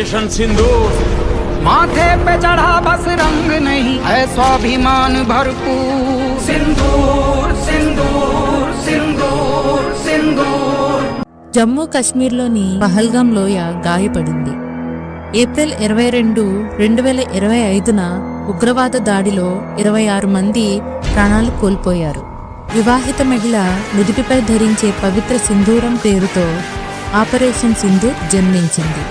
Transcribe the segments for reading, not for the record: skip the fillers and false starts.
Operation सिंदूर। माथे पे चढ़ा बस रंग नहीं है स्वाभिमान भरपूर। सिंदूर सिंदूर सिंदूर सिंदूर। జమ్మూ కాశ్మీర్లోని పహల్గాం లోయ గాయపడింది. ఏప్రిల్ 22, 2025న ఉగ్రవాద దాడిలో 26 మంది ప్రాణాలు కోల్పోయారు. వివాహిత మహిళ నుదుటిపై ధరించే పవిత్ర సింధూరం పేరుతో ఆపరేషన్ సింధూర్ జన్మించింది.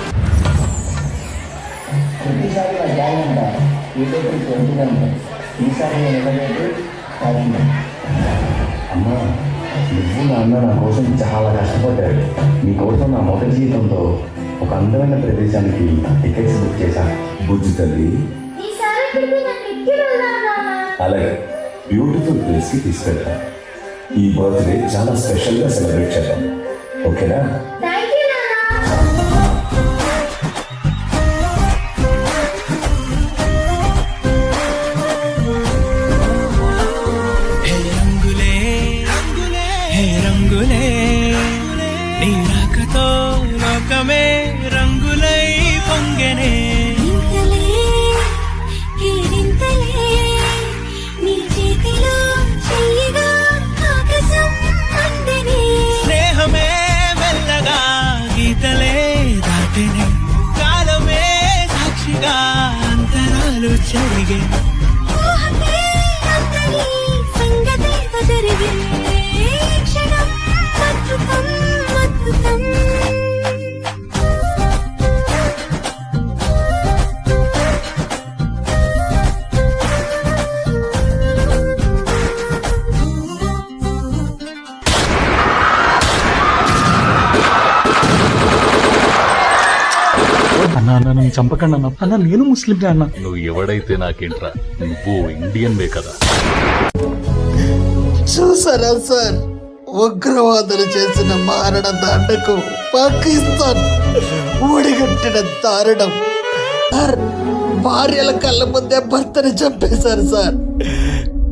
నువ్వు నాన్న నా కోసం చాలా కష్టపడ్డాడు. నీ కోసం నా మొదటి జీతంతో ఒక అందమైన ప్రదేశానికి టికెట్స్ బుక్ చేశాను. బుజ్జి తల్లి, అలాగే బ్యూటిఫుల్ ప్లేస్కి తీసుకెళ్తా. ఈ బర్త్డే చాలా స్పెషల్గా సెలబ్రేట్ చేద్దాం, ఓకేనా? అన్న నన్ను చంపకండి అన్న. నేను ముస్లిం అన్న. నువ్వు ఎవడైతే నాకేంట్రా, నువ్వు ఇండియన్ వే కదా. చూసారా సార్, ఉగ్రవాదులు చేసిన మారణ దండకు పాకిస్తాన్ ఊడిగట్టిన దారుణం. భార్యల కళ్ళ ముందే భర్తని చంపేశారు సార్.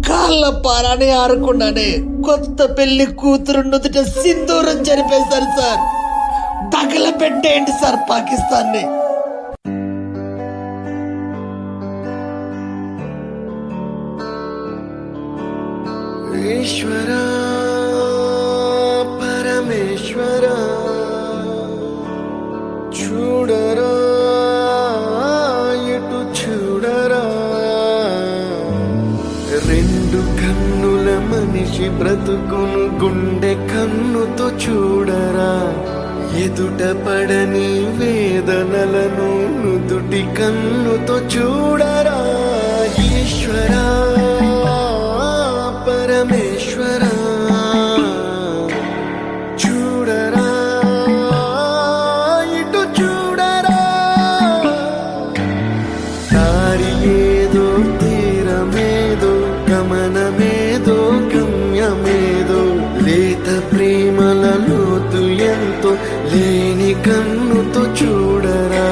కాళ్ళ పారాని ఆరకుండానే కొత్త పెళ్లి కూతురు నుదుట సింధూరం జరిపేశారు సార్. తగలబెట్టేయండి సార్ పాకిస్తాన్ని. ఈశ్వర పరమేశ్వర చూడరా ఎటు చూడరా, రెండు కన్నుల మనిషి బ్రతుకును గుండె కన్నుతో చూడరా, ఎదుట పడని వేదనలను నుదుటి కన్నుతో చూడరా. ఈశ్వరా పరమేశ్వర చూడరా ఇటు చూడరా, దారి ఏదో తీరమేదో గమనమేదో గమ్యమేదో, లేత ప్రేమల లోతు ఎంతో లేని కన్నుతో చూడరా.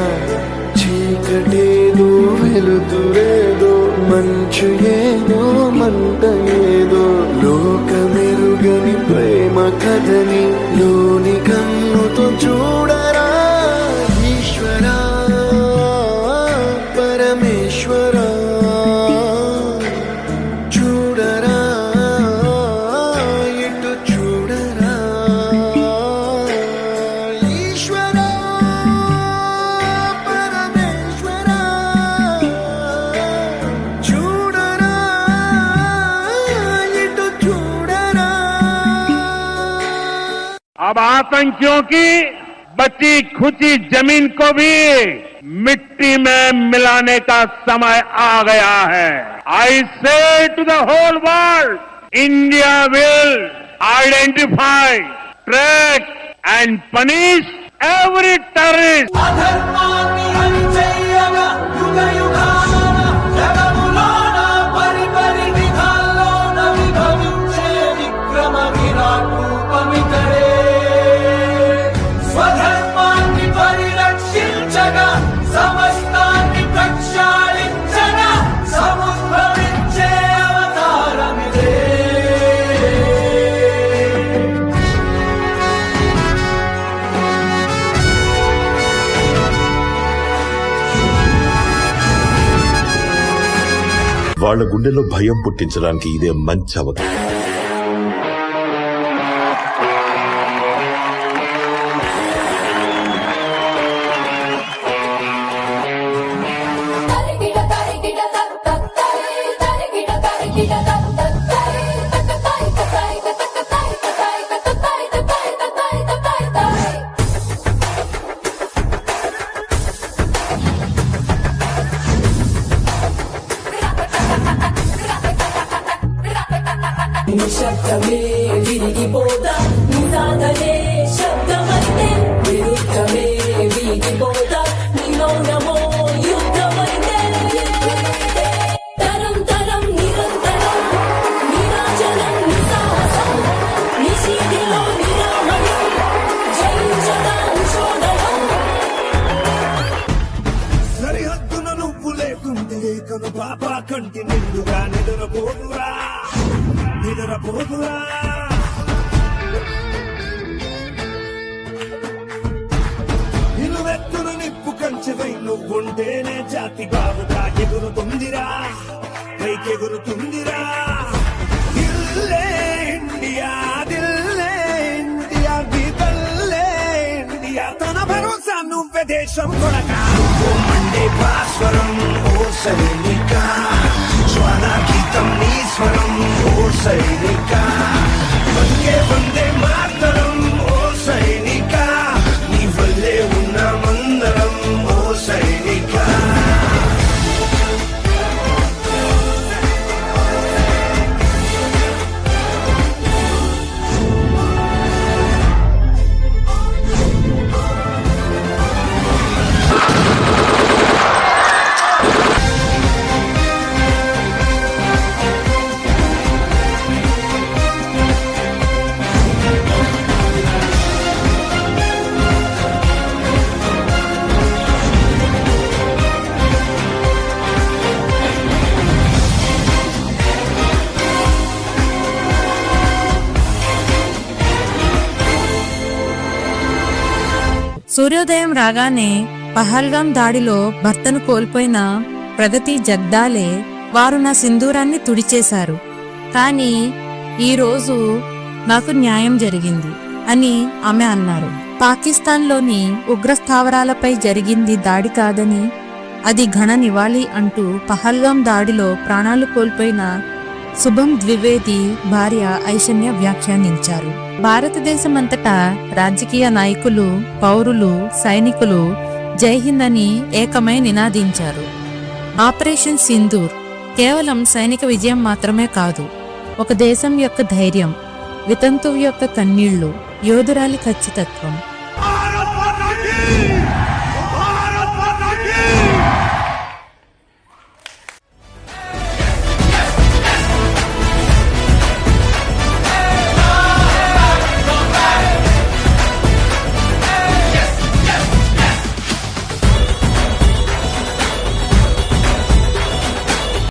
చీకటేదో వెలుతురేదో మంచు ఏదో మంట ఏదో, లోకమెరుగని ప్రేమ కథని లోని కన్నుతో చూడరా. ఈశ్వర పరమేశ్వర చూడరా ఇటు చూడరా. ఈశ్వర పరమేశ్వర చూడరా ఇటు చూడరా. अब आतंकियों की बची खुची जमीन को भी मिट्टी में मिलाने का समय आ गया है. I say to the whole world, India will identify, track and punish every terrorist. వాళ్ళ గుండెలో భయం పుట్టించడానికి ఇదే మంచి అవకాశం. నిశ్శబ్దమే విరిగిపోదా నినాదలే శబ్దమైతే విరుద్ధమే వీగిపోదా నిమౌనమో యుద్ధమైతే తరం తరం నిరంతరం నిరాజనం నిసాహసం నిశీతిలో నిరామయం జయించదా ఉషోదయం. సరిహద్దున నువ్వు లేకుంటే కను పాప కంటి నిండుగా నిద్రపోదురా నిద్రపోదురా. నిలువెత్తున నిప్పు కంచెపై నువ్వుంటేనే జాతి బాబుగా ఎగురుతుందిరా పైకెగురుతుందిరా. దిల్లే ఇండియా దిల్లే ఇండియా దిల్లే ఇండియా తన భరోసా నువ్వే దేశం కొడగా. మండే భాస్వరం ఓ సైనిక జ్వాల గీతం నీ స్వరం ఓ సైనిక వందే వందే మాతరం ఓ సైనిక నీ వల్లే ఉన్న మందరం ఓ సైనిక. సూర్యోదయం రాగానే పహల్గాం దాడిలో భర్తను కోల్పోయిన ప్రగతి జగ్దాలే వారు నా సింధూరాన్ని తుడిచేశారు, కానీ ఈరోజు నాకు న్యాయం జరిగింది అని ఆమె అన్నారు. పాకిస్తాన్లోని ఉగ్రస్థావరాలపై జరిగింది దాడి కాదని అది ఘన నివాళి అంటూ పహల్గాం దాడిలో ప్రాణాలు కోల్పోయిన శుభం ద్వివేది భార్య ఐశన్య వ్యాఖ్యానించారు. భారతదేశమంతటా రాజకీయ నాయకులు, పౌరులు, సైనికులు జై హింద్ అని ఏకమై నినాదించారు. ఆపరేషన్ సింధూర్ కేవలం సైనిక విజయం మాత్రమే కాదు, ఒక దేశం యొక్క ధైర్యం, వితంతువు యొక్క కన్నీళ్లు, యోధురాలి ఖచ్చితత్వం,